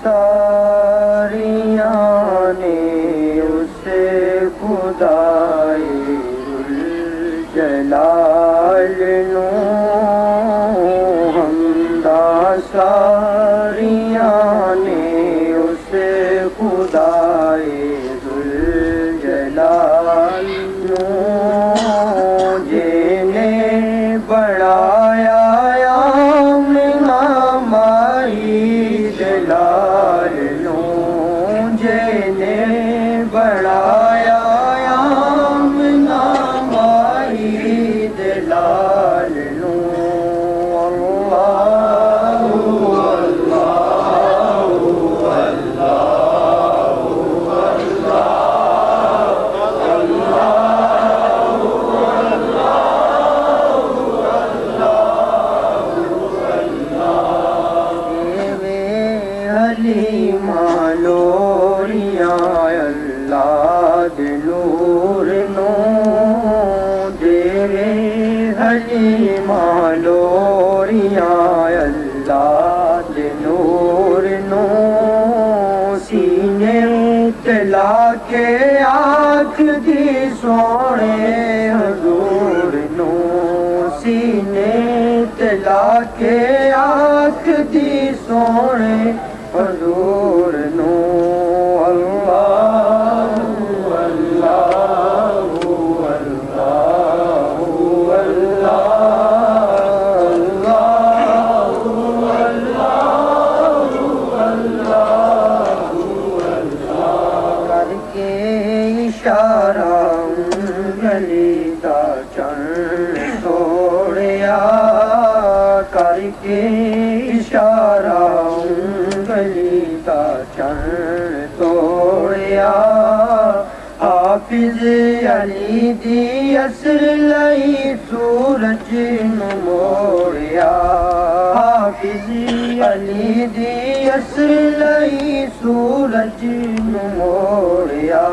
सारियां ने उसे खुदाए जलाल नू हमदा सारियां ने उसे खुदाए जलाल नू जिने बढ़ाया आमना माई जलाल नू जिने बढ़ाया आमना माई जलाल नू अल्लाहु अल्लाहु अल्लाहु हलीमा लोरिया अल्लाह दे नूर नो देवे हलीमा लोरिया अल्लाह दे नूर नो सीने तला के आँख दी सोने हजूर नो सीने तला के आँख दी सोने हजूर नो अल्लाहु अल्लाहु अल्लाहु अल्लाहु अल्लाहु अल्लाहु अल्लाह करके इशारा उंगली दा चरण तोड़िया करके इशारा उंगली दा चरण तोड़िया हाफिज अली दी असर लई सूरज नू मोड़िया हाफिज अली दी असर लई सूरज नू मोड़िया